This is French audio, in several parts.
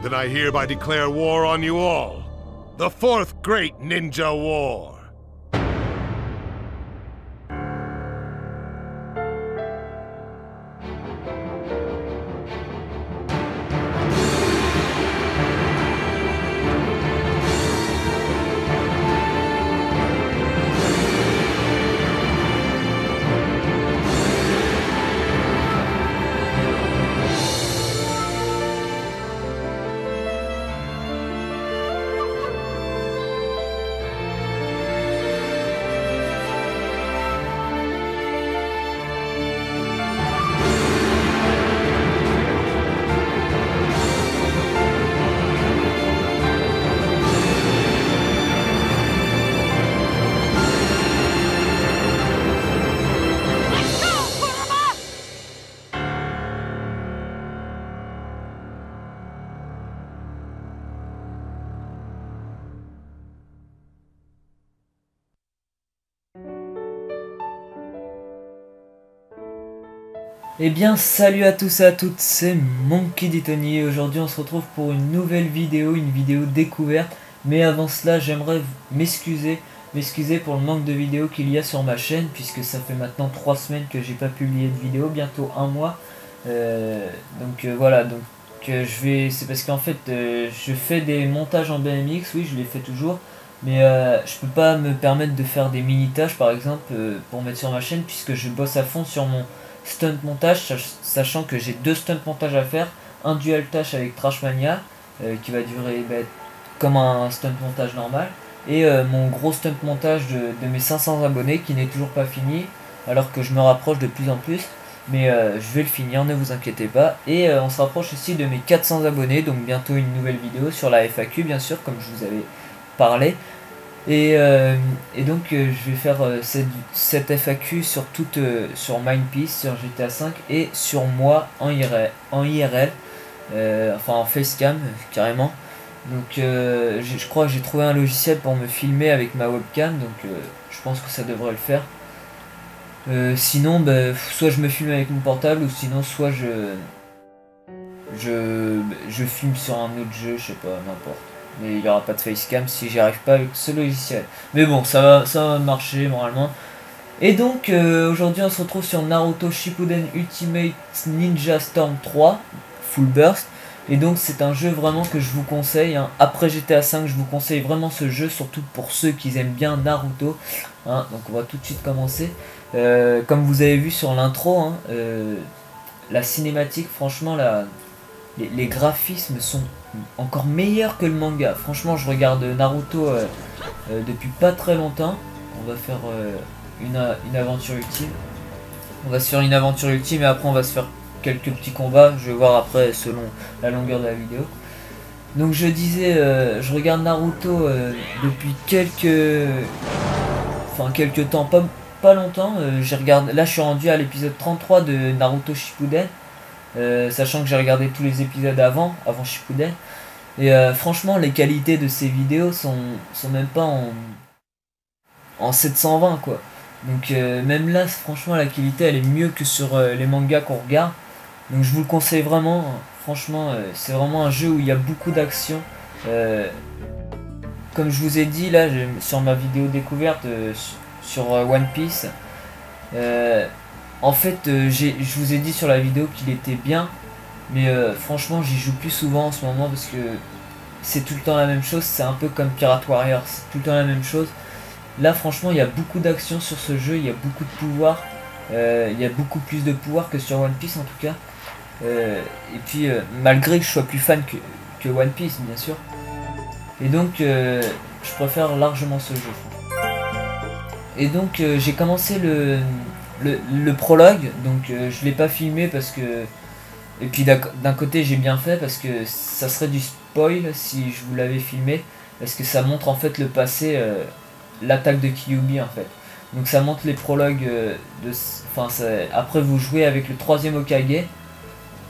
Then I hereby declare war on you all. The Fourth Great Ninja War. Eh bien salut à tous et à toutes, c'est Monkey D. Tony et aujourd'hui on se retrouve pour une nouvelle vidéo, une vidéo découverte. Mais avant cela j'aimerais m'excuser pour le manque de vidéos qu'il y a sur ma chaîne, puisque ça fait maintenant 3 semaines que j'ai pas publié de vidéo, bientôt un mois. Voilà, c'est parce qu'en fait je fais des montages en BMX, oui je les fais toujours. Mais je peux pas me permettre de faire des mini tâches par exemple pour mettre sur ma chaîne, puisque je bosse à fond sur mon stunt montage, sachant que j'ai 2 stunt montages à faire, un dual tâche avec Trashmania qui va durer comme un stunt montage normal, et mon gros stunt montage de mes 500 abonnés qui n'est toujours pas fini, alors que je me rapproche de plus en plus, mais je vais le finir, ne vous inquiétez pas. Et on se rapproche aussi de mes 400 abonnés, donc bientôt une nouvelle vidéo sur la FAQ bien sûr, comme je vous avais parlé. Et donc je vais faire cette FAQ sur Mindpeace, sur GTA 5 et sur moi en IRL, enfin en facecam carrément. Donc je crois que j'ai trouvé un logiciel pour me filmer avec ma webcam, donc je pense que ça devrait le faire. Sinon soit je me filme avec mon portable, ou sinon soit je filme sur un autre jeu, je sais pas, n'importe. Mais il n'y aura pas de facecam si j'y arrive pas avec ce logiciel. Mais bon, ça va marcher normalement. Et donc aujourd'hui on se retrouve sur Naruto Shippuden Ultimate Ninja Storm 3 Full Burst. Et donc c'est un jeu vraiment que je vous conseille, hein. Après GTA 5 je vous conseille vraiment ce jeu, surtout pour ceux qui aiment bien Naruto, hein. Donc on va tout de suite commencer. Comme vous avez vu sur l'intro, hein, la cinématique, franchement les graphismes sont encore meilleurs que le manga. Franchement je regarde Naruto depuis pas très longtemps. On va faire une aventure ultime. On va se faire une aventure ultime et après on va se faire quelques petits combats. Je vais voir après selon la longueur de la vidéo. Donc je disais, je regarde Naruto depuis quelques temps, pas longtemps. Là je suis rendu à l'épisode 33 de Naruto Shippuden. Sachant que j'ai regardé tous les épisodes avant Shippuden. Et franchement les qualités de ces vidéos sont même pas en 720 quoi. Donc même là franchement la qualité elle est mieux que sur les mangas qu'on regarde. Donc je vous le conseille vraiment, franchement c'est vraiment un jeu où il y a beaucoup d'action. Comme je vous ai dit là sur ma vidéo découverte sur One Piece, en fait je vous ai dit sur la vidéo qu'il était bien, mais franchement j'y joue plus souvent en ce moment parce que c'est tout le temps la même chose. C'est un peu comme Pirate Warrior, c'est tout le temps la même chose. Là franchement il y a beaucoup d'action sur ce jeu, il y a beaucoup de pouvoir, il y a beaucoup plus de pouvoir que sur One Piece en tout cas. Et puis malgré que je sois plus fan que One Piece bien sûr. Et donc je préfère largement ce jeu. Et donc j'ai commencé le prologue, donc je l'ai pas filmé parce que... Et puis d'un côté j'ai bien fait parce que ça serait du spoil si je vous l'avais filmé, parce que ça montre en fait le passé, l'attaque de Kyuubi en fait. Donc ça montre les prologues après vous jouez avec le 3e Hokage.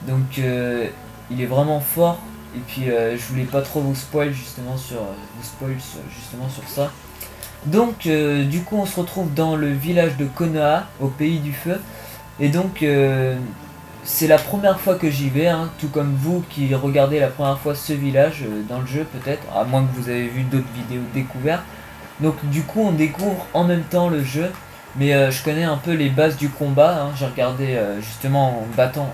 Donc il est vraiment fort. Et puis je voulais pas trop vous spoil justement sur ça. Donc du coup on se retrouve dans le village de Konoha, au pays du feu. Et donc c'est la première fois que j'y vais, hein, tout comme vous qui regardez la première fois ce village dans le jeu peut-être, à moins que vous avez vu d'autres vidéos découvertes. Donc du coup on découvre en même temps le jeu, mais je connais un peu les bases du combat, hein. J'ai regardé justement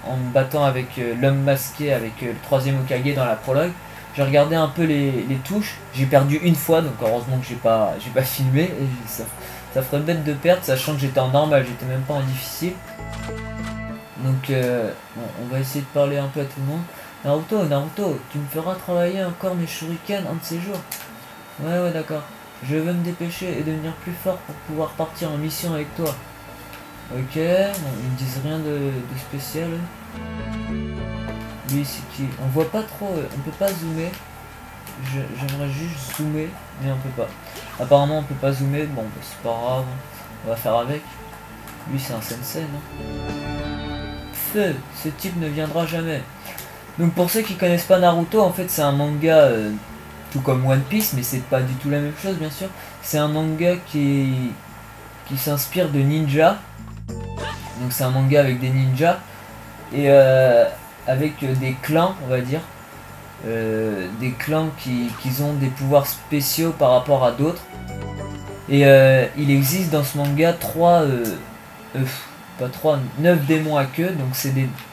en me battant avec l'homme masqué, avec le troisième Hokage dans la prologue. J'ai regardé un peu les touches, j'ai perdu une fois, donc heureusement que j'ai pas filmé, et ça ferait bête de perdre, sachant que j'étais en normal, j'étais même pas en difficile. Donc bon, on va essayer de parler un peu à tout le monde. Naruto, tu me feras travailler encore mes shurikens un de ces jours. Ouais, d'accord. Je veux me dépêcher et devenir plus fort pour pouvoir partir en mission avec toi. Ok, bon, ils me disent rien de spécial. Lui, c'est qui? On voit pas trop, on peut pas zoomer. J'aimerais juste zoomer, mais on peut pas. Apparemment, on peut pas zoomer, bon, bah, c'est pas grave. On va faire avec. Lui, c'est un sensei, non? Feu, ce type ne viendra jamais. Donc, pour ceux qui connaissent pas Naruto, en fait, c'est un manga tout comme One Piece, mais c'est pas du tout la même chose, bien sûr. C'est un manga qui s'inspire de ninja. Donc, c'est un manga avec des ninjas. Et avec des clans, on va dire. Des clans qui ont des pouvoirs spéciaux par rapport à d'autres. Et il existe dans ce manga 9 démons à queue. Donc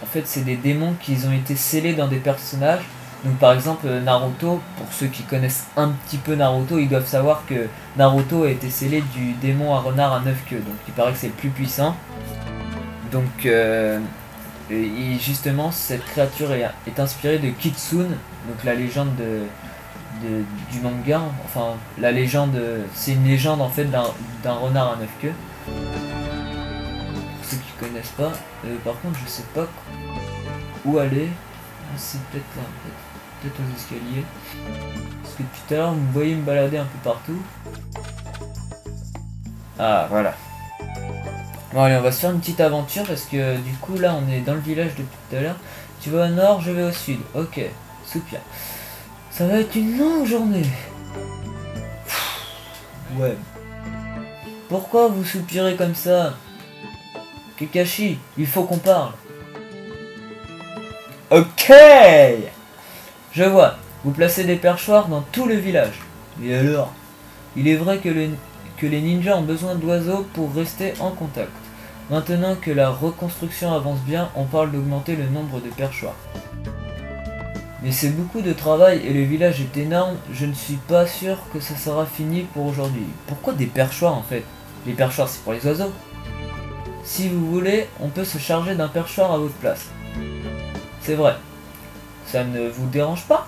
en fait c'est des démons qui ont été scellés dans des personnages. Donc par exemple Naruto, pour ceux qui connaissent un petit peu Naruto, ils doivent savoir que Naruto a été scellé du démon à renard à 9 queues. Donc il paraît que c'est le plus puissant. Donc et justement cette créature est inspirée de Kitsune, donc la légende du manga, enfin la légende, c'est une légende en fait d'un renard à 9 queues. Pour ceux qui connaissent pas, par contre je sais pas où aller. Ah, c'est peut-être là, peut-être aux escaliers. Parce que tout à l'heure vous me voyez me balader un peu partout. Ah voilà. Bon allez, on va se faire une petite aventure parce que du coup là on est dans le village depuis tout à l'heure. Tu vas au nord, je vais au sud. Ok, soupir. Ça va être une longue journée. Ouais. Pourquoi vous soupirez comme ça? Kakashi, il faut qu'on parle. Ok. Je vois, vous placez des perchoirs dans tout le village. Et alors? Il est vrai que les ninjas ont besoin d'oiseaux pour rester en contact. Maintenant que la reconstruction avance bien, on parle d'augmenter le nombre de perchoirs. Mais c'est beaucoup de travail et le village est énorme, je ne suis pas sûr que ça sera fini pour aujourd'hui. Pourquoi des perchoirs en fait? Les perchoirs c'est pour les oiseaux. Si vous voulez, on peut se charger d'un perchoir à votre place. C'est vrai. Ça ne vous dérange pas?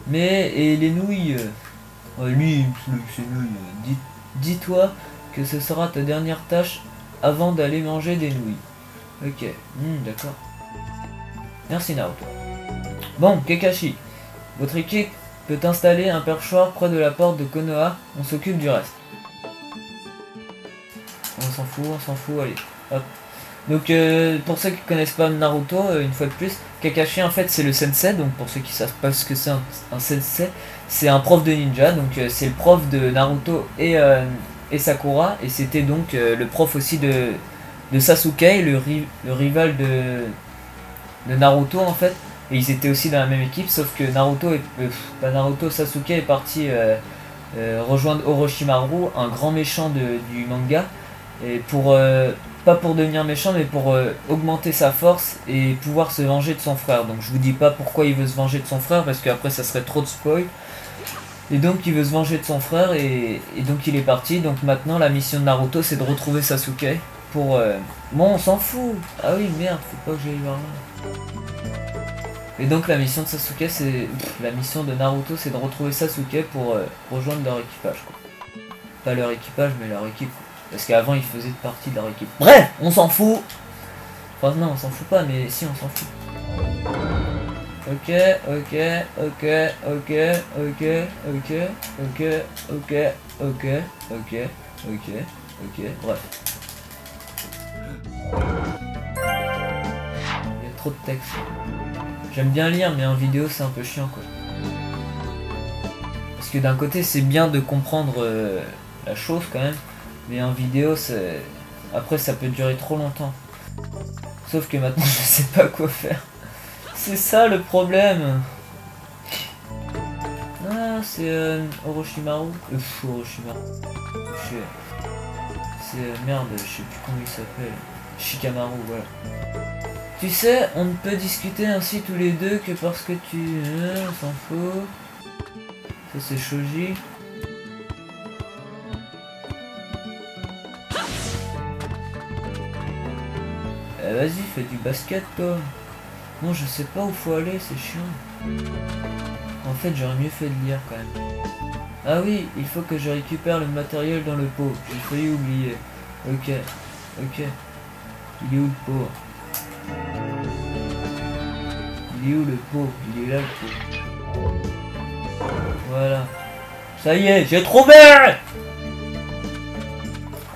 Mais, et les nouilles lui, c'est nouilles. Dis-toi que ce sera ta dernière tâche avant d'aller manger des nouilles. Ok, d'accord. Merci Naruto. Bon, Kakashi, votre équipe peut installer un perchoir près de la porte de Konoha, on s'occupe du reste. On s'en fout, allez, hop. Donc pour ceux qui connaissent pas Naruto, une fois de plus, Kakashi en fait c'est le sensei, donc pour ceux qui savent pas ce que c'est un sensei, c'est un prof de ninja, donc c'est le prof de Naruto et Sakura, et c'était donc le prof aussi de Sasuke, le rival de Naruto en fait, et ils étaient aussi dans la même équipe, sauf que Sasuke est parti rejoindre Orochimaru, un grand méchant du manga, et pas pour devenir méchant, mais pour augmenter sa force et pouvoir se venger de son frère. Donc je vous dis pas pourquoi il veut se venger de son frère, parce qu'après ça serait trop de spoil. Et donc il veut se venger de son frère, et donc il est parti. Donc maintenant la mission de Naruto c'est de retrouver Sasuke pour... Bon, on s'en fout. Ah oui, merde, faut pas que j'aille voir là. Et donc la mission de Sasuke, c'est... La mission de Naruto c'est de retrouver Sasuke pour rejoindre leur équipage, quoi. Pas leur équipage, mais leur équipe, quoi. Parce qu'avant, ils faisaient partie de leur équipe. Bref, on s'en fout. Enfin, non, on s'en fout pas, mais si, on s'en fout. Ok, bref. Il y a trop de texte. J'aime bien lire, mais en vidéo, c'est un peu chiant, quoi. Parce que d'un côté, c'est bien de comprendre la chose, quand même. Mais en vidéo, après ça peut durer trop longtemps. Sauf que maintenant je sais pas quoi faire. C'est ça le problème. Ah, c'est Orochimaru. Orochimaru. C'est merde, je sais plus comment il s'appelle. Shikamaru, voilà. Tu sais, on ne peut discuter ainsi tous les deux que parce que tu... on s'en fout. Ça c'est Shoji. Vas-y, fais du basket toi. Non, je sais pas où faut aller, c'est chiant. En fait, j'aurais mieux fait de lire quand même. Ah oui, il faut que je récupère le matériel dans le pot. J'ai failli oublier. Ok, ok. Il est où le pot? Il est où le pot? Il est là le pot. Voilà. Ça y est, j'ai trouvé!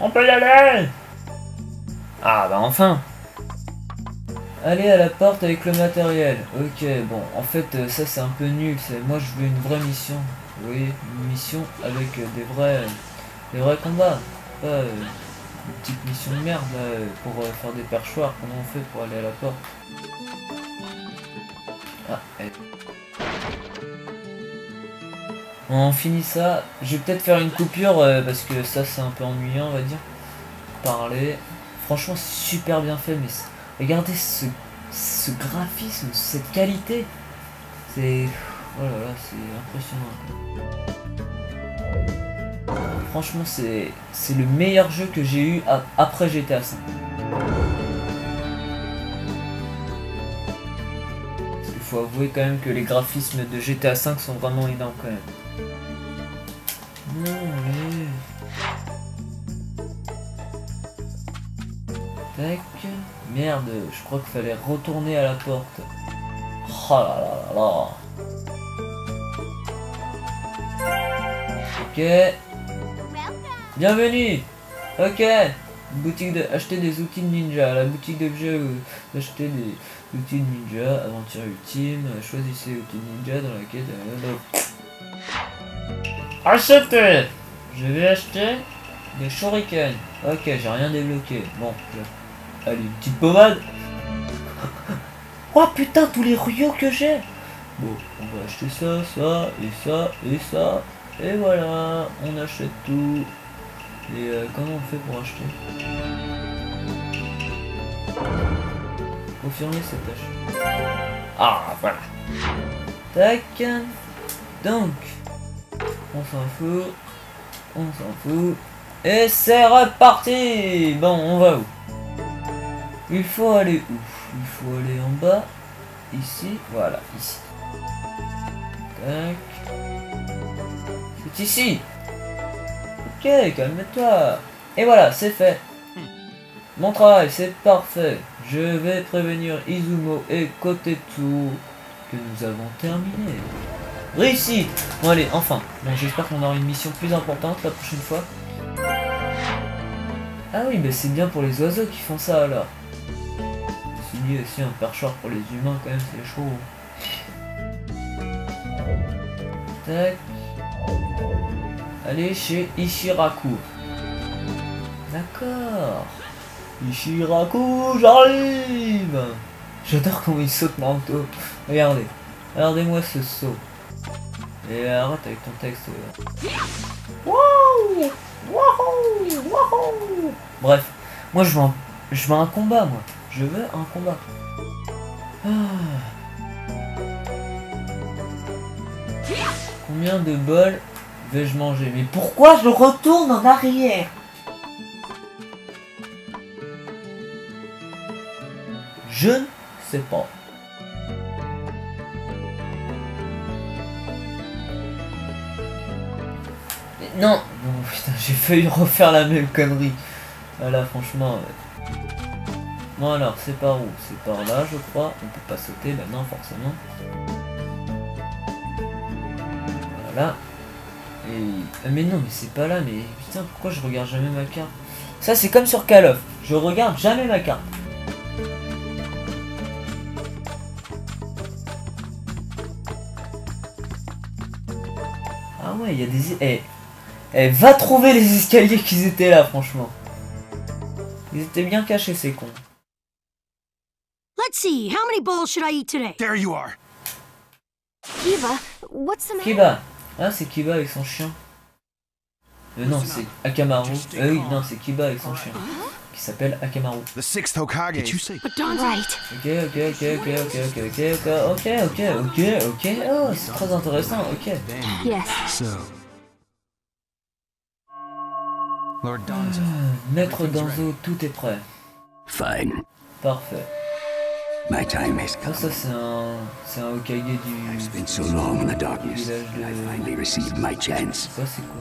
On peut y aller! Ah bah enfin! Aller à la porte avec le matériel. Ok, bon, en fait, ça c'est un peu nul. Moi je veux une vraie mission. Vous voyez, une mission avec des vrais combats. Pas une petite mission de merde là, pour faire des perchoirs. Comment on fait pour aller à la porte? Ah, on finit ça. Je vais peut-être faire une coupure parce que ça c'est un peu ennuyant, on va dire. Parler. Franchement, c'est super bien fait, mais regardez ce graphisme, cette qualité. C'est... Oh là là, c'est impressionnant. Franchement, c'est le meilleur jeu que j'ai eu après GTA 5. Parce qu'il faut avouer quand même que les graphismes de GTA 5 sont vraiment énormes quand même. Non, allez. Tac. Merde, je crois qu'il fallait retourner à la porte. Oh là là là là. Ok. Bienvenue. Ok. Boutique de... Acheter des outils de ninja. La boutique d'objets où acheter des outils de ninja. Aventure ultime. Choisissez outils de ninja dans laquelle... Acheter. Je vais acheter des shurikens. Ok, j'ai rien débloqué. Bon, allez, une petite pommade. Oh putain, tous les ruyos que j'ai. Bon, on va acheter ça, ça, et ça, et ça. Et voilà, on achète tout. Et comment on fait pour acheter? Confirmer cette tâche. Ah, voilà. Tac. Donc, on s'en fout. On s'en fout. Et c'est reparti. Bon, on va où? Il faut aller où? Il faut aller en bas. Ici. Voilà, ici. Tac. C'est ici. Ok, calme-toi. Et voilà, c'est fait. Mon travail, c'est parfait. Je vais prévenir Izumo et Kotetsu que nous avons terminé. Réussi. Bon allez, enfin. Bon, j'espère qu'on aura une mission plus importante la prochaine fois. Ah oui, mais c'est bien pour les oiseaux qui font ça alors. C'est lié aussi un perchoir pour les humains quand même, c'est chaud. Tac. Allez chez Ishiraku. D'accord. Ishiraku, j'arrive. J'adore comment il saute Naruto. Regardez. Regardez-moi ce saut. Et arrête avec ton texte. Wow, wow, wow. Bref, moi je veux un combat, moi. Je veux un combat. Ah. Combien de bols vais-je manger? Mais pourquoi je retourne en arrière? Je ne sais pas. Non, non, putain, j'ai failli refaire la même connerie. Voilà, franchement. Bon alors, c'est par où? C'est par là, je crois. On peut pas sauter, bah non, forcément. Voilà. Et... mais non, mais c'est pas là, mais putain, pourquoi je regarde jamais ma carte? Ça, c'est comme sur Call of. Je regarde jamais ma carte. Ah ouais, il y a des... Eh, va trouver les escaliers qu'ils étaient là, franchement. Ils étaient bien cachés, ces cons. see. How many balls should I eat today? There you are. Kiba, what's the matter? Kiba. Ah, c'est Kiba avec son chien. Non, c'est Akamaru. Oui, non, c'est Kiba avec son chien. Qui s'appelle Akamaru. The sixth Hokage. Did you say? But Don's right. Ok. Oh, c'est très intéressant, ok. Yes. So. Lord Danzo. Maître Danzo, tout est prêt. Fine. Parfait. My time has Ah, come. ça c'est un Hokage I've du spent so long in the darkness, village and I de... finally received my chance. Ça c'est quoi?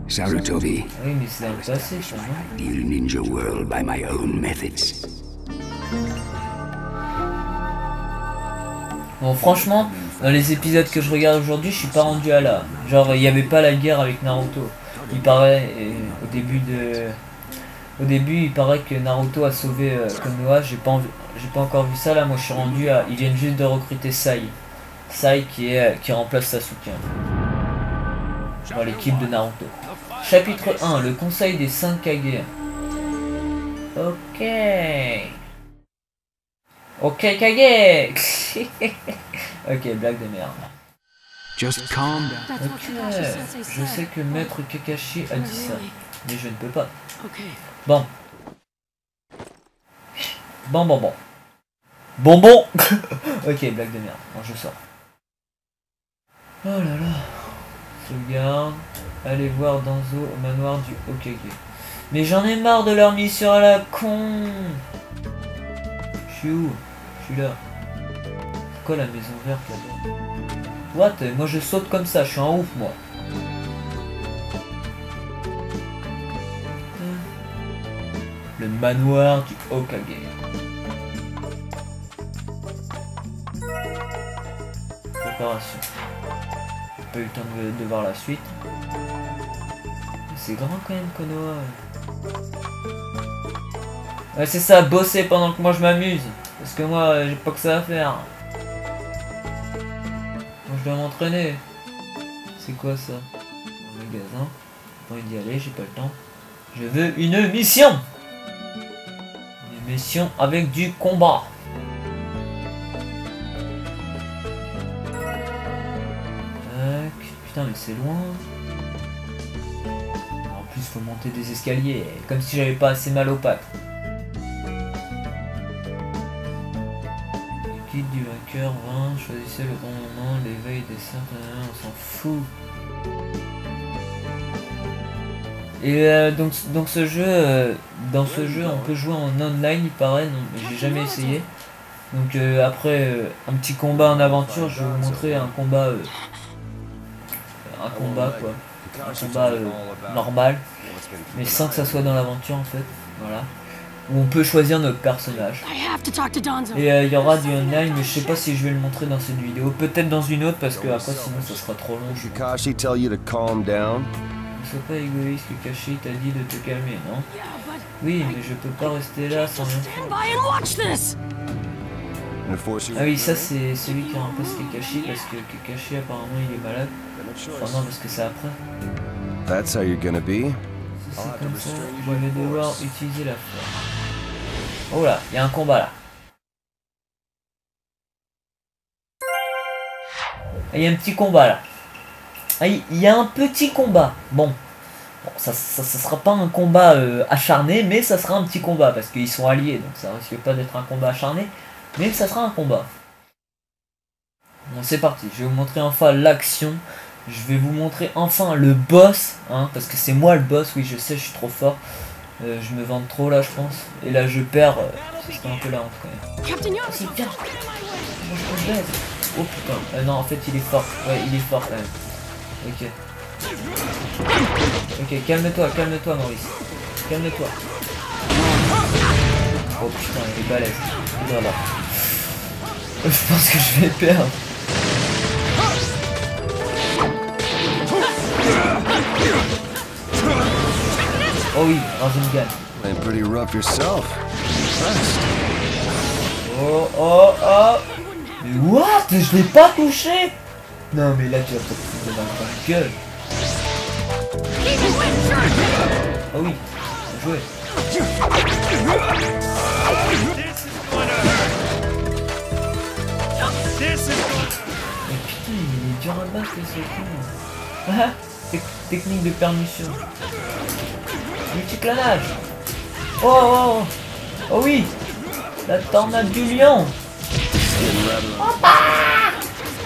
Sarutobi, Ah oui, mais c'est dans le passé, ça, non? ideal ninja world by my own methods. Bon, franchement, dans les épisodes que je regarde aujourd'hui, je suis pas rendu à là. Genre, il n'y avait pas la guerre avec Naruto. Il paraît, au début, il paraît que Naruto a sauvé Konoha. J'ai pas encore vu ça là. Moi, je suis rendu à. Ils viennent juste de recruter Sai. Sai qui remplace Sasuke. Dans l'équipe de Naruto. Chapitre 1, le conseil des 5 Kage. Ok. Ok, Kage. Ok, blague de merde. Just calm down. That's what Kakashi Ok, Sensei je said. sais que Maître Kakashi a dit ça, mais je ne peux pas. Okay. Bon. Bon. Ok, blague de merde. Bon, je sors. Oh là là. Sauvegarde. Allez voir Danzo au manoir du Hokage. Mais j'en ai marre de leur mission à la con. Je suis où? Je suis là. C'est quoi la maison verte là-bas? What? Moi je saute comme ça, je suis un ouf moi. Le manoir du Hokage. Préparation. J'ai pas eu le temps de voir la suite. C'est grand quand même, Konoha. Ouais, c'est ça, bosser pendant que moi je m'amuse. Parce que moi, j'ai pas que ça à faire. Moi, je dois m'entraîner. C'est quoi ça? Un magasin. J'ai pas envie d'y aller, j'ai pas le temps. Je veux une mission! Une mission avec du combat. Tac. Putain, mais c'est loin. En plus, faut monter des escaliers. Comme si j'avais pas assez mal aux pattes. Le guide du vainqueur 20. Choisissez le bon moment. L'éveil des certes. On s'en fout. Et donc ce jeu, dans ce jeu, on peut jouer en online, il paraît. Non, mais j'ai jamais essayé. Donc après un petit combat en aventure, je vais vous montrer un combat quoi, un combat normal, mais sans que ça soit dans l'aventure en fait, voilà. Où on peut choisir notre personnage. I have to talk to Donzo. Et il y aura du online, mais je sais pas si je vais le montrer dans cette vidéo, peut-être dans une autre parce que après sinon ça sera trop long. Je pense. Kakashi tell you to calm down? Ne sois pas égoïste, Kakashi t'a dit de te calmer, non? Yeah, but Oui, mais je peux pas rester là sans rien faire. stand by and watch this. And force you Ah oui, ça c'est celui qui remplace Kakashi parce que Kakashi apparemment il est malade. Enfin non, parce que c'est après. That's how you're gonna be? Si c'est comme ça, je vais devoir utiliser la force. Oh là, il y a un combat là. Ah, il y a un petit combat là. Ah, il y a un petit combat. Bon, ça sera pas un combat acharné, mais ça sera un petit combat parce qu'ils sont alliés, donc ça risque pas d'être un combat acharné, mais ça sera un combat. Bon, c'est parti. Je vais vous montrer enfin l'action. Je vais vous montrer enfin le boss, hein, parce que c'est moi le boss. Oui, je sais, je suis trop fort. Je me vante trop là, je pense. Et là, je perds. Ce serait un peu la honte quand même. Captain Yamato, C'est bien. get in my way. Moi, je me baise. Oh putain. Non, en fait, il est fort. Ouais, il est fort quand même. Ok. Ok, calme-toi, Maurice. Calme-toi. Oh putain, il est balèze. Voilà. Je pense que je vais perdre. Oh oui, Rasengan. Playing pretty rough yourself. Impressed. Oh. Mais what? Je l'ai pas touché? Non mais là tu vas te foutre de ma gueule. Oh oui, bien joué. This is Mais putain, il est dur à battre ce con. Ah, technique de permission. Multiclanage. Oh, oh, oh. Oh oui. La tornade du lion.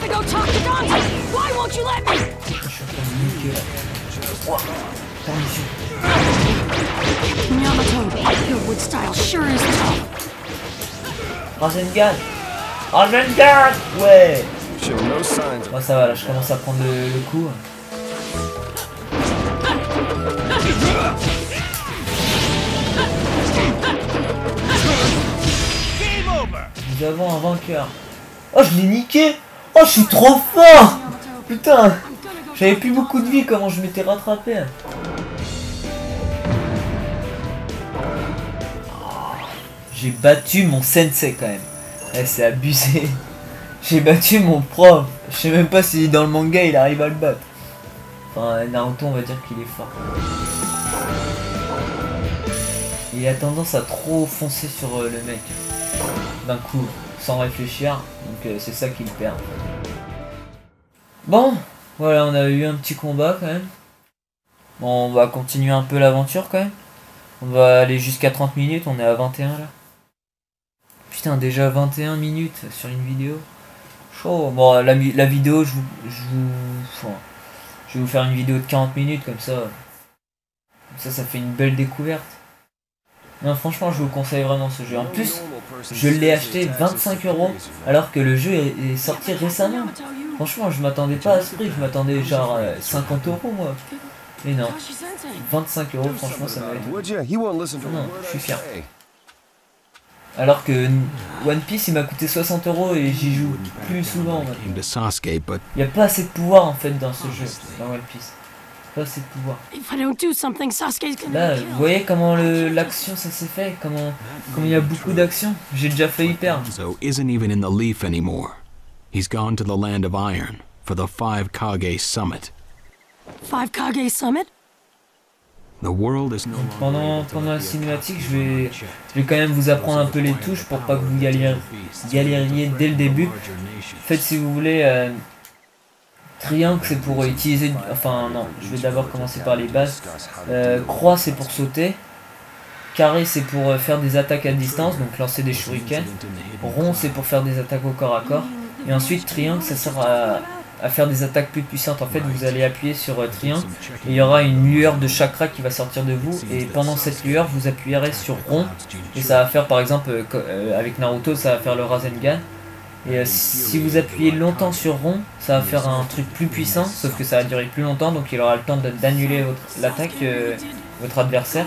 To go talk to Donzo. Why won't you let me? Je suis en train de niquer là. Oh, permission. Yamato, your wood style sure is tough. Rasengan. Rasengan. Ouais. Show no signs. Moi ça va là, je commence à prendre le coup. Nous avons un vainqueur. Oh, je l'ai niqué. Oh, je suis trop fort. Putain, j'avais plus beaucoup de vie, comment je m'étais rattrapé. J'ai battu mon sensei quand même. Eh, c'est abusé. J'ai battu mon prof. Je sais même pas si dans le manga il arrive à le battre. Enfin, Naruto, on va dire qu'il est fort. Il a tendance à trop foncer sur le mec. D'un coup, sans réfléchir. Donc c'est ça qui le perd. Bon, voilà, on a eu un petit combat quand même. Bon, on va continuer un peu l'aventure quand même. On va aller jusqu'à 30 minutes, on est à 21 là. Putain, déjà 21 minutes sur une vidéo. Chaud. Bon, la vidéo, je vais vous faire une vidéo de 40 minutes comme ça. Ça fait une belle découverte. Non, franchement, je vous conseille vraiment ce jeu. En plus, je l'ai acheté 25 € alors que le jeu est sorti récemment. Franchement, je m'attendais pas à ce prix. Je m'attendais genre 50 € moi. Mais non, 25 €, franchement, ça m'a été. Non, je suis fier. Alors que One Piece, il m'a coûté 60 € et j'y joue plus souvent. Il n'y a pas assez de pouvoir en fait dans ce jeu, dans One Piece. Pas assez de pouvoir. Là, vous voyez comment l'action ça s'est fait, comment il y a beaucoup d'action. J'ai déjà failli perdre. Isn't even in the Leaf anymore. He's gone to the land of Iron for the 5 Kage Summit. 5 Kage Summit? The world is no Pendant la cinématique, je vais quand même vous apprendre un peu les touches pour pas que vous galériez dès le début. En fait, si vous voulez, triangle c'est pour utiliser... Enfin non, je vais d'abord commencer par les bases. Croix c'est pour sauter. Carré c'est pour faire des attaques à distance, donc lancer des shurikens. Rond c'est pour faire des attaques au corps à corps. Et ensuite triangle ça sert à faire des attaques plus puissantes. En fait, vous allez appuyer sur triangle et il y aura une lueur de chakra qui va sortir de vous, et pendant cette lueur vous appuierez sur rond et ça va faire, par exemple avec Naruto, ça va faire le Rasengan. Et si vous appuyez longtemps sur rond, ça va faire un truc plus puissant, sauf que ça va durer plus longtemps, donc il aura le temps d'annuler l'attaque votre adversaire.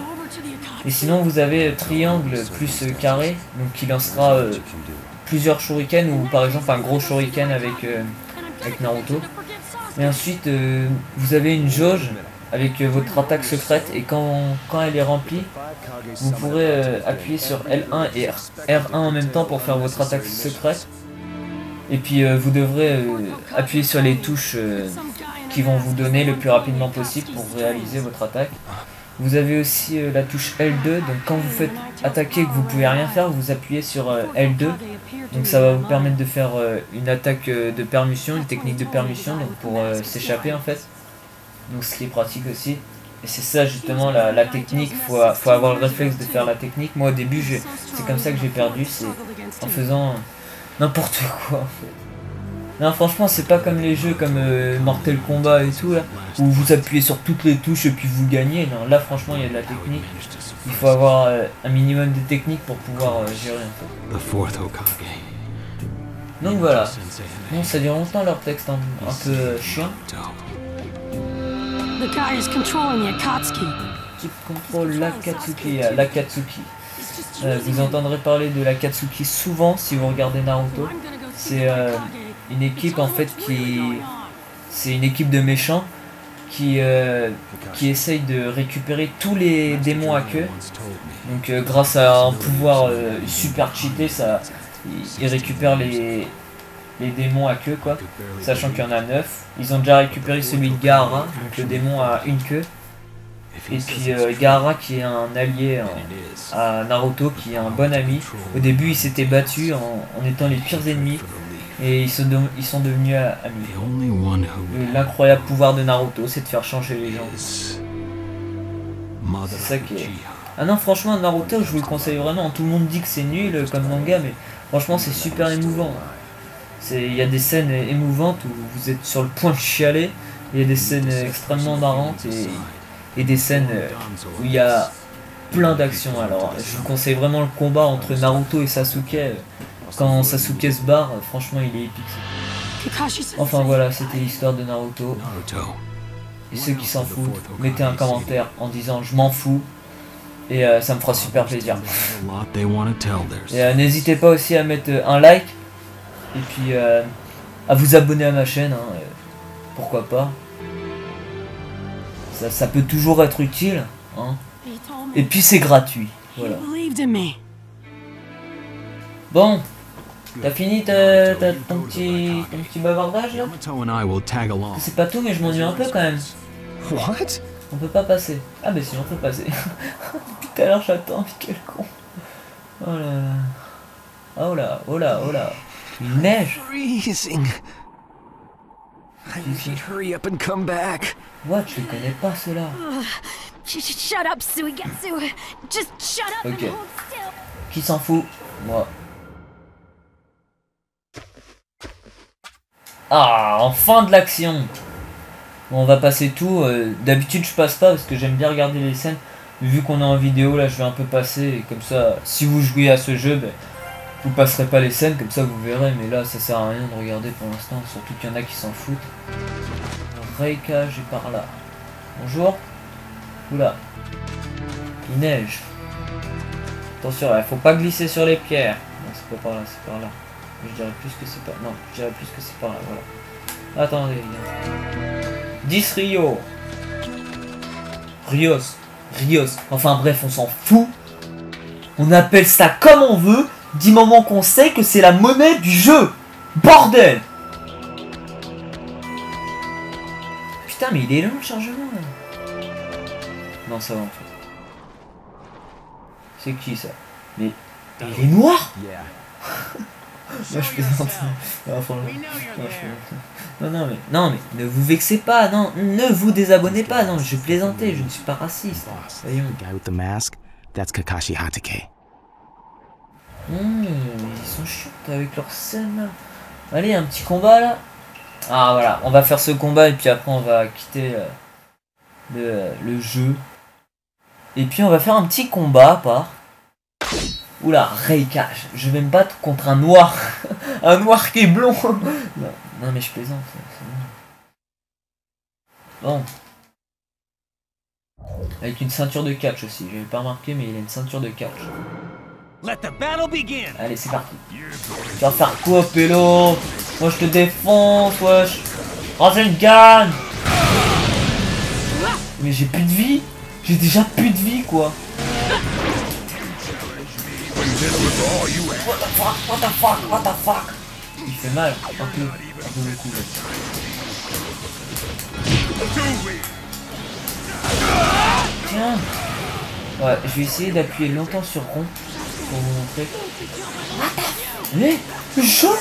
Et sinon vous avez triangle plus carré, donc qui lancera plusieurs shurikens, ou par exemple un gros shuriken avec Naruto. Et ensuite vous avez une jauge avec votre attaque secrète, et quand elle est remplie, vous pourrez appuyer sur L1 et R1 en même temps pour faire votre attaque secrète. Et puis vous devrez appuyer sur les touches qui vont vous donner le plus rapidement possible pour réaliser votre attaque. Vous avez aussi la touche L2, donc quand vous faites attaquer et que vous pouvez rien faire, vous appuyez sur L2. Donc ça va vous permettre de faire une attaque de permission, une technique de permission, donc pour s'échapper en fait. Donc ce qui est pratique aussi. Et c'est ça justement la technique, faut avoir le réflexe de faire la technique. Moi au début c'est comme ça que j'ai perdu, c'est en faisant n'importe quoi en fait. Non, franchement c'est pas comme les jeux comme Mortal Kombat et tout là, où vous appuyez sur toutes les touches et puis vous gagnez. Non, là franchement il y a de la technique. Il faut avoir un minimum de technique pour pouvoir gérer un peu. Donc voilà. Bon, ça dure longtemps leur texte, un peu chiant. The guy is controlling the Akatsuki. Qui contrôle l'Akatsuki, l'Akatsuki. Vous entendrez parler de l'Akatsuki souvent si vous regardez Naruto. C'est une équipe en fait c'est une équipe de méchants qui essaye de récupérer tous les démons à queue. Donc grâce à un pouvoir super cheaté, ils récupèrent les démons à queue quoi, sachant qu'il y en a 9. Ils ont déjà récupéré celui de Gaara, donc le démon à une queue. Et puis Gaara qui est un allié à Naruto, qui est un bon ami. Au début ils s'étaient battus en étant les pires ennemis. Et ils sont devenus amis. The only one who L'incroyable pouvoir de Naruto, c'est de faire changer les gens. is Mother C'est ça qui est... Uchiha. Ah non, franchement, Naruto, je vous le conseille vraiment. Tout le monde dit que c'est nul comme manga, mais franchement, c'est super émouvant. Il y a des scènes émouvantes où vous êtes sur le point de chialer. Il y a des scènes extrêmement marrantes et des scènes où il y a plein d'actions. Alors, je vous conseille vraiment le combat entre Naruto et Sasuke. Quand Sasuke se barre, franchement, il est épique. Enfin voilà, c'était l'histoire de Naruto. Naruto. Et ceux qui s'en foutent, mettez un commentaire en disant je m'en fous. Et ça me fera super plaisir. A lot they want to tell their Et n'hésitez pas aussi à mettre un like. Et puis à vous abonner à ma chaîne. Hein, pourquoi pas. Ça peut toujours être utile. Hein. Et puis c'est gratuit. Voilà. Bon. T'as fini ton petit bavardage là? Yamato and I will tag along. C'est pas tout mais je m'ennuie un peu quand même. What? On peut pas passer. Ah bah si on peut passer. Depuis tout à l'heure j'attends, quel con. Oh là là. Oh là, oh là, oh là. Il neige. Freezing. I should hurry up and come back. What? Je les connais pas ceux-là. Shut up, Suigetsu. Just shut up Ok. and hold still. Qui s'en fout? Moi. Ah, enfin de l'action. Bon, on va passer tout. D'habitude je passe pas parce que j'aime bien regarder les scènes. Vu qu'on est en vidéo là je vais un peu passer. Et comme ça, si vous jouez à ce jeu, ben, vous passerez pas les scènes, comme ça vous verrez. Mais là ça sert à rien de regarder pour l'instant. Surtout qu'il y en a qui s'en foutent. Reika, j'ai par là. Bonjour. Oula. Il neige. Attention, il faut pas glisser sur les pierres. Non, c'est pas par là, c'est par là. Je dirais plus que c'est pas... Non, je dirais plus que c'est par là, voilà. Attendez, les gars. 10 Rio. Rios. Enfin bref, on s'en fout. On appelle ça comme on veut, du moment qu'on sait que c'est la monnaie du jeu. Bordel! Putain, mais il est long le chargement, là. Non, ça va, en fait. C'est qui, ça? Mais il est noir? Moi je plaisante. Non mais ne vous vexez pas, non, ne vous désabonnez pas, non, je plaisantais, je ne suis pas raciste. Voyons. The guy with the mask, that's Kakashi Hatake. Ils sont chiants avec leur scène là. Allez, un petit combat là. Ah voilà, on va faire ce combat et puis après on va quitter le jeu. Et puis on va faire un petit combat à part. Oula, Reika, je vais me battre contre un noir. Un noir qui est blond. Non mais je plaisante. Bon. Avec une ceinture de catch aussi. J'avais pas remarqué mais il a une ceinture de catch. Allez, c'est parti. Tu vas faire quoi, Pélo? Moi je te défonce, wesh. Rasengan. Mais j'ai plus de vie. J'ai déjà plus de vie, quoi. What the fuck? Il fait mal, un peu beaucoup. Tiens. Ouais, je vais essayer d'appuyer longtemps sur rond pour vous montrer. Mais genre,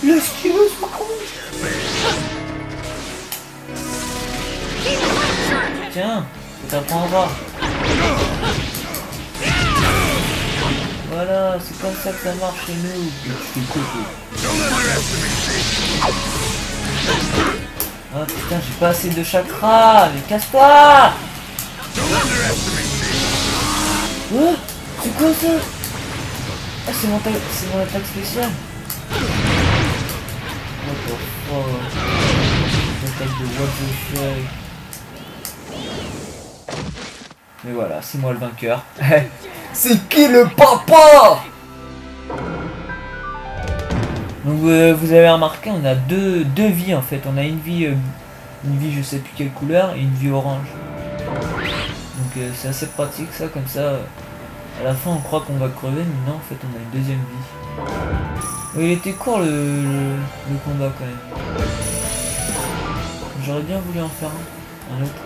l'esquiveuse ce con. Tiens, ça t'apprendra. Voilà, c'est comme ça que ça marche chez nous. Ah putain, j'ai pas assez de chakras, mais casse-toi. Oh, c'est quoi ça? Ah, c'est mon attaque spéciale. What the fuck? L'attaque de what the fuck. Mais voilà, c'est moi le vainqueur. C'est qui le papa? Donc vous avez remarqué, on a deux vies en fait. On a une vie je sais plus quelle couleur et une vie orange. Donc c'est assez pratique ça, comme ça. À la fin on croit qu'on va crever, mais non en fait on a une deuxième vie. Il était court le combat quand même. J'aurais bien voulu en faire un autre.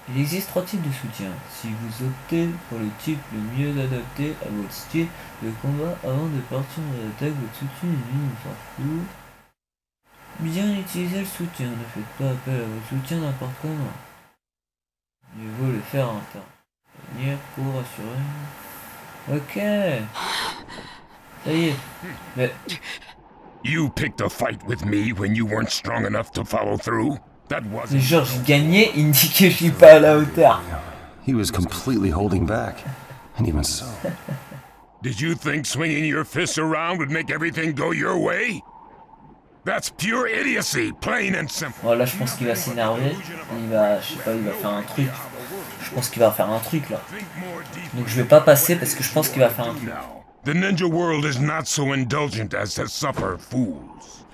Il existe 3 types de soutien. Si vous optez pour le type le mieux adapté à votre style de combat avant de partir à l'attaque, votre soutien est s'en fout. Bien utiliser le soutien, ne faites pas appel à votre soutien n'importe comment. Mieux vaut le faire intervenir pour assurer. Ok. Ça y est. Mais... You picked a fight with me when you weren't strong enough to follow through? That Mais wasn't... genre j'ai gagné, il me dit que je suis pas à la hauteur. He was completely holding back. And even so. Did you think swinging your fists around would make everything go your way? That's pure idiocy, plain and simple. Bon là je pense qu'il va s'énerver. Il va, je sais pas, il va faire un truc. Je pense qu'il va faire un truc là. Donc je vais pas passer parce que je pense qu'il va faire un truc. The ninja world is not so indulgent as to suffer fools.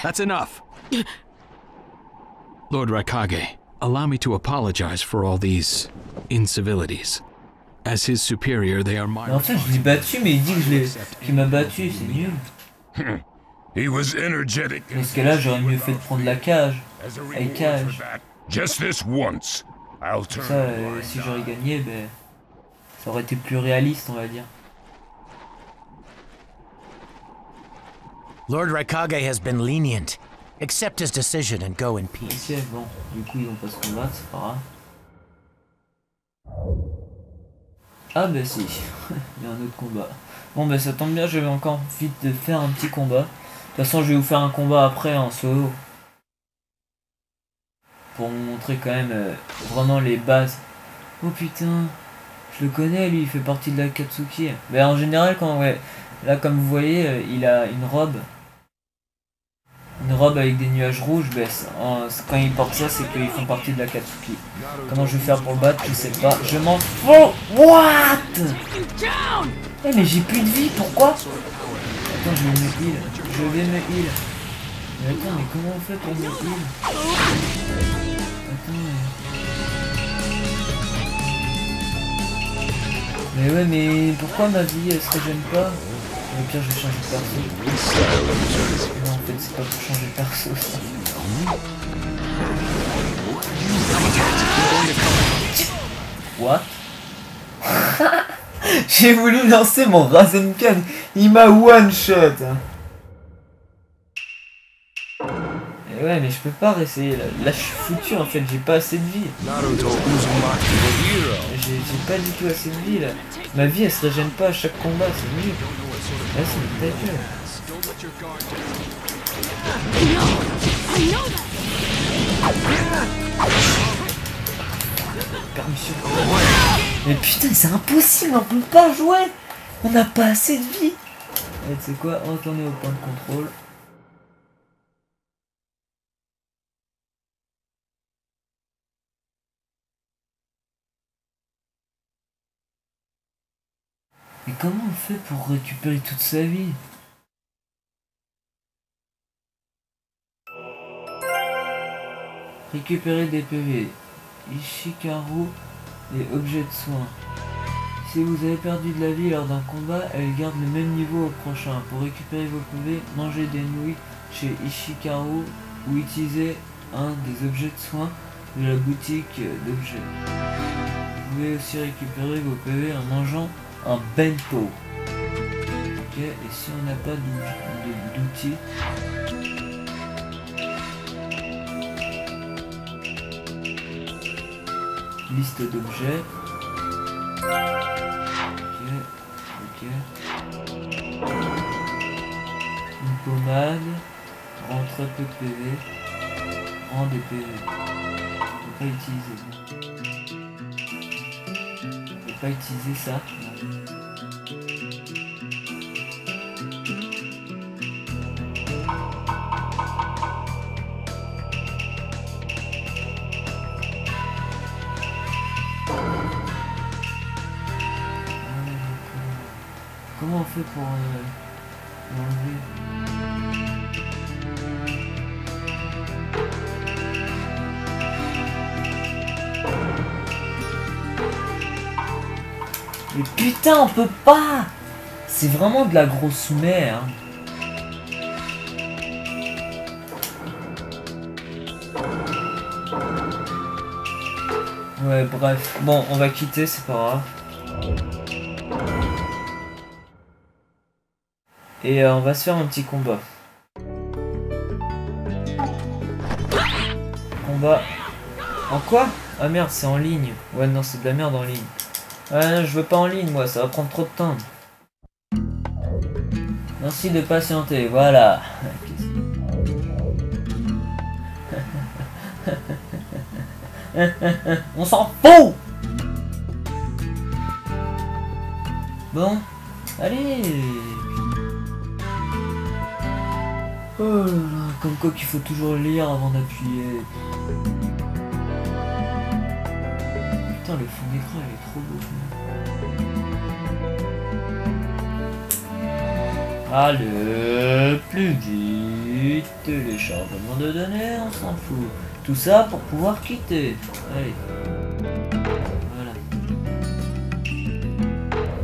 That's enough. Lord Raikage, allow me to apologize for all these incivilities. As his superior, they are my Mais en fait je l'ai battu mais il dit que qu'il m'a battu, c'est nul. He was energetic. Dans ce cas-là j'aurais mieux fait de prendre la cage. As a Avec reward for cage. that, just this once, I'll turn Ça, my si j'aurais gagné, ben, ça aurait été plus réaliste on va dire. Lord Raikage has been lenient. Accept his decision and go in peace. Ok, bon, du coup ils vont pas se combattre, c'est pas grave. Ah bah si, il y a un autre combat. Bon bah ça tombe bien, je vais encore vite de faire un petit combat. De toute façon je vais vous faire un combat après en solo. Pour vous montrer quand même vraiment les bases. Oh putain, je le connais lui, il fait partie de la Katsuki. Mais en général quand ouais, là comme vous voyez, il a une robe. Une robe avec des nuages rouges, ben, quand ils portent ça, c'est qu'ils font partie de la Katsuki. Comment je vais faire pour le battre, je sais pas. Je m'en fous. What? Eh mais j'ai plus de vie, pourquoi? Attends, je vais me heal. Je vais me heal. Mais attends, mais comment on fait pour me heal? Attends. Mais ouais, mais pourquoi ma vie elle se régène pas? Au pire, je vais changer de perso. Non, en fait, c'est pas pour changer de perso ça. What? J'ai voulu lancer mon Rasengan, il m'a one shot. Et ouais, mais je peux pas réessayer là. Là, je suis foutu en fait, j'ai pas assez de vie. J'ai pas du tout assez de vie là. Ma vie elle se régène pas à chaque combat, c'est nul. Là, c'est ta gueule. Permission. Mais putain, c'est impossible, on peut pas jouer. On n'a pas assez de vie. Et tu sais quoi, on va tourner au point de contrôle. Mais comment on fait pour récupérer toute sa vie? Récupérer des PV. Ishikaru et objets de soins. Si vous avez perdu de la vie lors d'un combat, elle garde le même niveau au prochain. Pour récupérer vos PV, mangez des nouilles chez Ishikaru ou utilisez un des objets de soins de la boutique d'objets. Vous pouvez aussi récupérer vos PV en mangeant un bento. Ok, et si on n'a pas d'outils, liste d'objets. Ok. Une pommade. Rend très peu de PV. Rend des PV. On peut pas utiliser. On peut pas utiliser ça. Comment on fait pour l'enlever? Mais putain, on peut pas! C'est vraiment de la grosse merde. Ouais, bref. Bon, on va quitter, c'est pas grave. Et on va se faire un petit combat. Combat. En quoi? Ah merde, c'est en ligne. Ouais, non, c'est de la merde en ligne. Ah non, je veux pas en ligne, moi, ça va prendre trop de temps. Merci de patienter, voilà. On s'en fout. Bon, allez. Oh là là, comme quoi qu'il faut toujours lire avant d'appuyer. Putain, le fond d'écran il est trop beau. Allez, plus vite, téléchargement de données, on s'en fout. Tout ça pour pouvoir quitter. Allez. Voilà. Je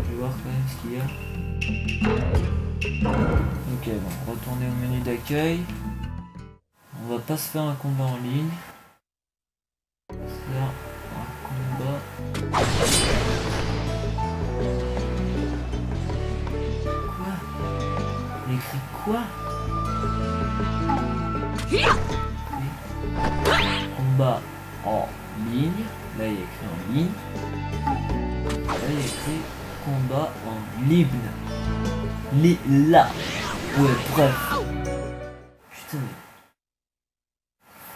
vais voir quand même ce qu'il y a. Ok, bon, retourner au menu d'accueil. On va pas se faire un combat en ligne. On va se faire un combat. Quoi? Il écrit quoi? Combat en ligne. Là il y a écrit en ligne. Là il y a écrit combat en ligne. Là. Ouais, bref. Putain.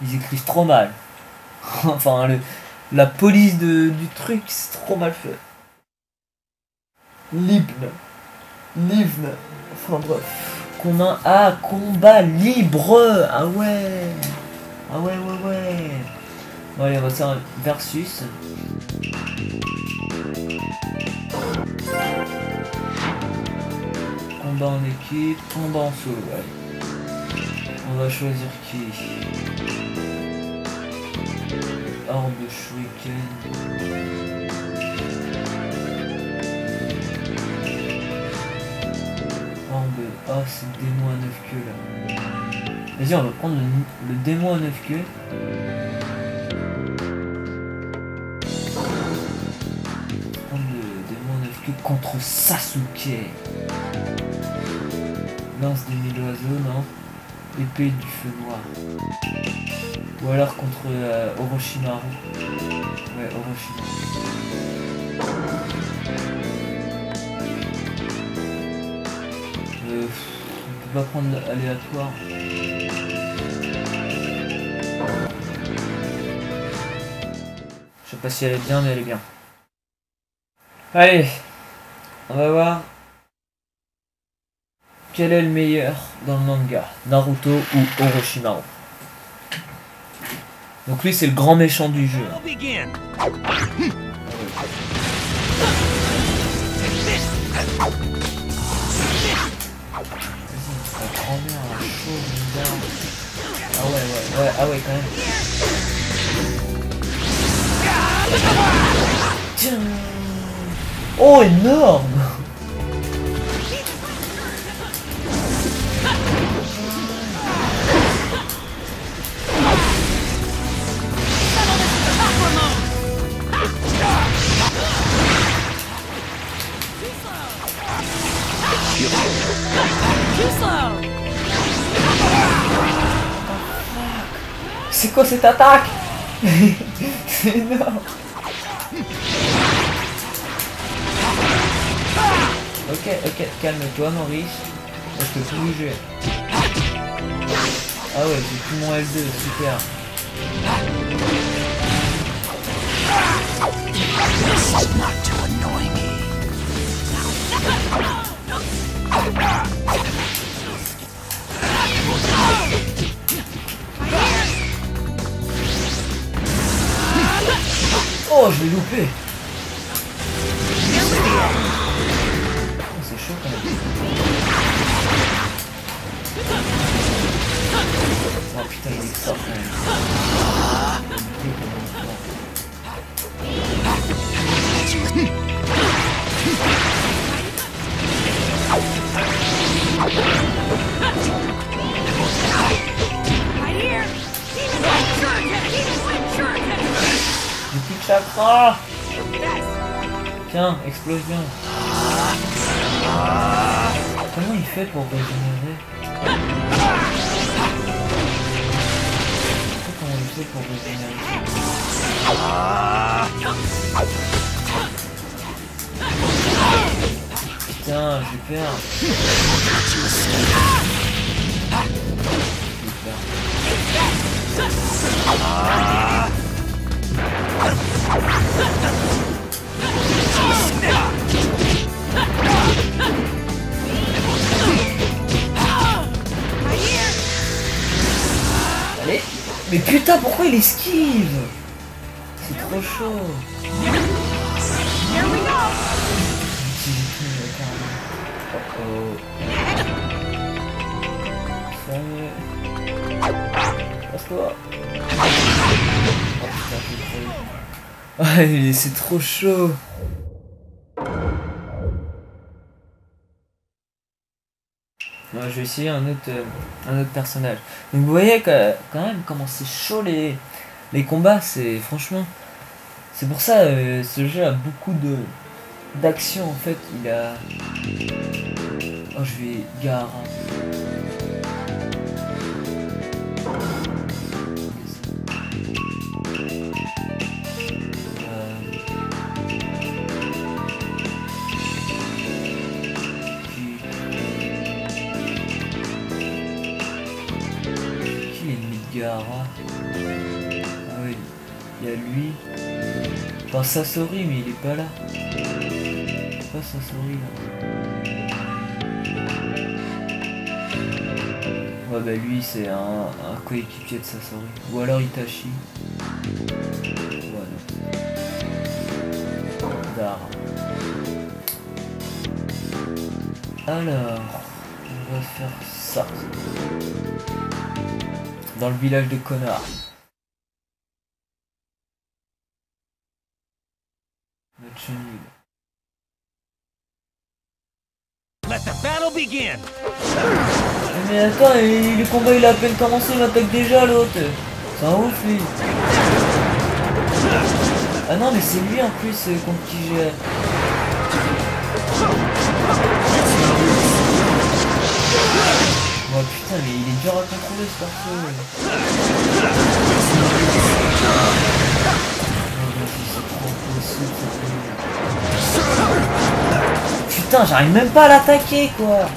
Ils écrivent trop mal. Enfin, la police du truc, c'est trop mal fait. Libne. Enfin bref. Combat libre. Ah ouais. Bon allez, on va faire un versus. Combat en équipe, combat en solo, ouais. On va choisir qui? Horde de Shuriken. Ah, c'est le démon à 9 queues là. Vas-y, on va prendre le démon à 9 queues. Prendre le démon à 9 queues contre Sasuke. Lance des mille oiseaux, non. Épée du feu noir. Ou alors contre Orochimaru. Ouais, Orochimaru. On peut pas prendre l'aléatoire. Je sais pas si elle est bien, mais elle est bien. Allez, on va voir quel est le meilleur dans le manga, Naruto ou Orochimaru. Donc lui c'est le grand méchant du jeu. Ah ouais, quand même. Tiens. Oh, énorme. C'est quoi cette attaque? C'est énorme. Ok, calme-toi Maurice. Je peux plus bouger. Ah ouais, j'ai plus mon L2, super. Oh, je l'ai loupé. Oh, c'est chaud quand même. Oh putain, il est fort quand même. Du petit chakra. Ah! Tiens, explosion. Comment il fait pour régénérer? Comment il fait pour régénérer? Putain, j'ai peur. Allez. Mais putain, pourquoi il esquive? C'est trop chaud. Oh. Passe-toi. Oh putain, c'est trop chaud. Ouais, je vais essayer un autre personnage. Donc vous voyez que, quand même comment c'est chaud les combats, c'est franchement. C'est pour ça ce jeu a beaucoup d'action en fait. Il a. Oh, je vais Gaara. Gaara. Ah oui, il y a lui. Enfin Sasori, mais il est pas là. C'est pas Sasori là. Ouais bah lui c'est un coéquipier de Sasori. Ou alors Itachi. Voilà. Dara. Alors, on va faire ça. Dans le village de Konoha. Match nul. Let the battle begin. Mais attends, le combat il a à peine commencé, il m'attaque déjà l'autre. C'est un ouf lui. Ah non mais c'est lui en plus contre qui j'ai... Oh putain mais il est dur à contrôler ce perso. Putain j'arrive même pas à l'attaquer quoi.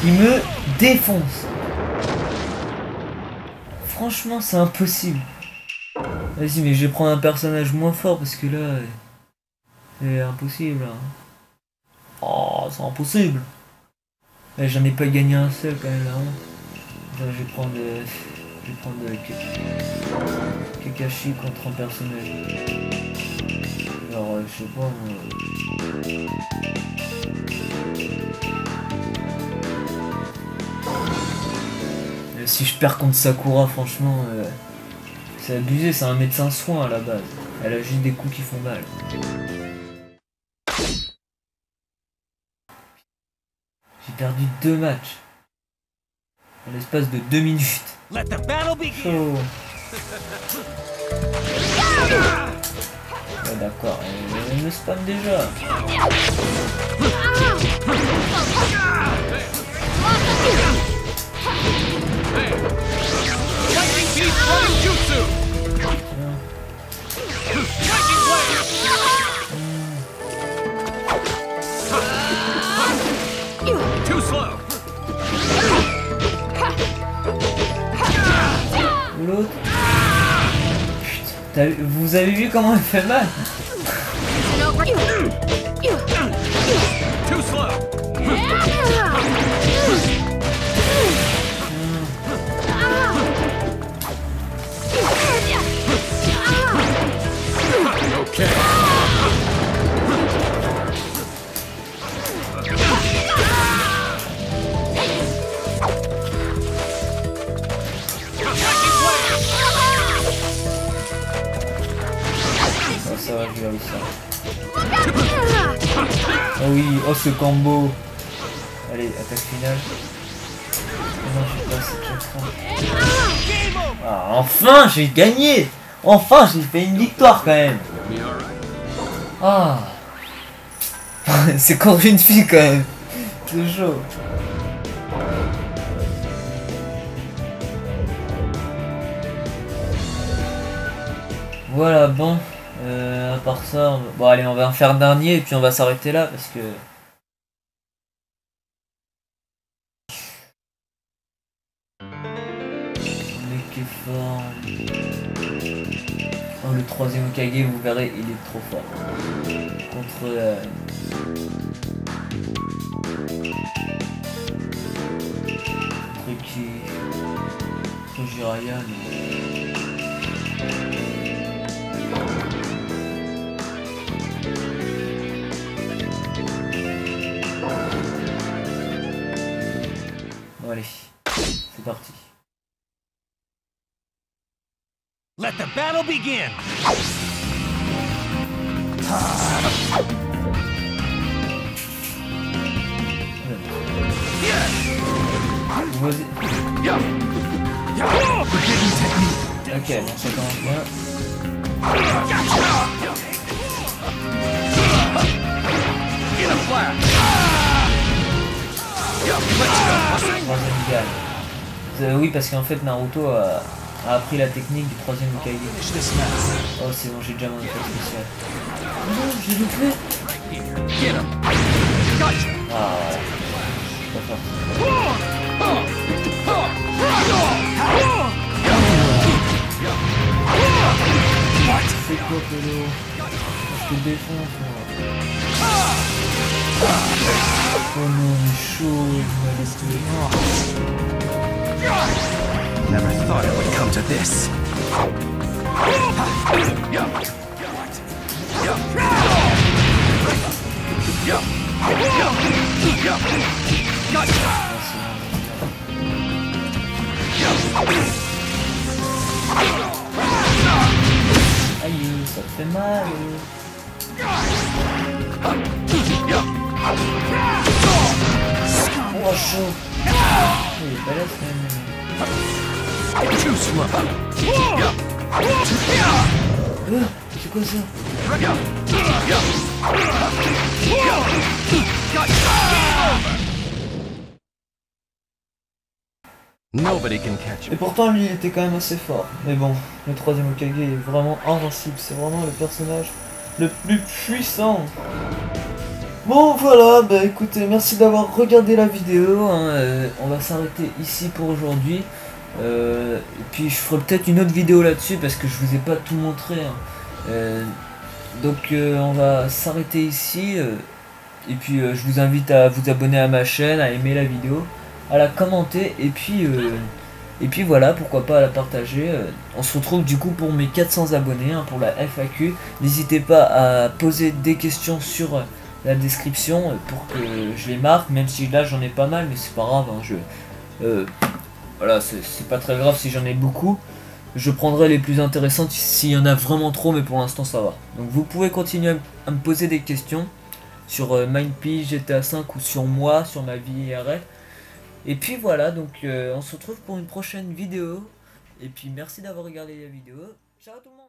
Il me défonce. Franchement, c'est impossible. Vas-y, mais je vais prendre un personnage moins fort parce que là, c'est impossible. Hein. Oh, c'est impossible. J'en ai pas gagné un seul quand même là. Je vais prendre Kakashi contre un personnage. Alors, je sais pas. Si je perds contre Sakura, franchement, c'est abusé, c'est un médecin soin à la base. Elle a juste des coups qui font mal. J'ai perdu 2 matchs. En l'espace de 2 minutes. Let the battle begin. Oh. Ouais, d'accord, elle me spam déjà. L'autre. Putain, vous avez vu comment elle fait mal? Ça va, je vais réussir. Oh oui, oh ce combo. Allez, attaque finale. Non, je sais pas, c'est déjà trop. Ah, enfin, j'ai gagné. Enfin, j'ai fait une victoire quand même. Ah. C'est contre une fille quand même. C'est chaud. Voilà, bon. À part ça, bon allez, on va en faire un dernier et puis on va s'arrêter là parce que... Mais qui est fort. Oh, le troisième Hokage, vous verrez, il est trop fort. Contre... Contre qui? Contre Jiraiya, mais... Bon allez, c'est parti. Let the battle begin. Vas-y. Ok, bon, ça commence bien. Troisième gagne. Oui, parce qu'en fait Naruto a appris la technique du troisième Hokage. Oh, c'est bon, j'ai déjà mon effet spécial. Non, j'ai loupé. Ah, voilà. Je peux faire ça. C'est quoi, Polo? Je te défonce, moi. Oh non, il est chaud, il m'a laissé. Never thought it would come to this. Aïe, ça te fait mal. Oh, chaud. Il est balèze quand même. C'est quoi ça? Nobody can catch Et pourtant lui il était quand même assez fort. Mais bon, le troisième Hokage est vraiment invincible. C'est vraiment le personnage le plus puissant. Bon voilà, bah écoutez, merci d'avoir regardé la vidéo. Hein, on va s'arrêter ici pour aujourd'hui. Et puis je ferai peut-être une autre vidéo là-dessus parce que je vous ai pas tout montré. Hein. Donc on va s'arrêter ici. Et puis je vous invite à vous abonner à ma chaîne, à aimer la vidéo, à la commenter et puis voilà, pourquoi pas à la partager. On se retrouve du coup pour mes 400 abonnés, hein, pour la FAQ. N'hésitez pas à poser des questions sur la description pour que je les marque, même si là j'en ai pas mal, mais c'est pas grave, hein, voilà, c'est pas très grave si j'en ai beaucoup. Je prendrai les plus intéressantes s'il y en a vraiment trop, mais pour l'instant ça va. Donc vous pouvez continuer à me poser des questions sur Mindp, GTA 5 ou sur moi, sur ma vie IRL. Et puis voilà, donc on se retrouve pour une prochaine vidéo. Et puis merci d'avoir regardé la vidéo. Ciao tout le monde.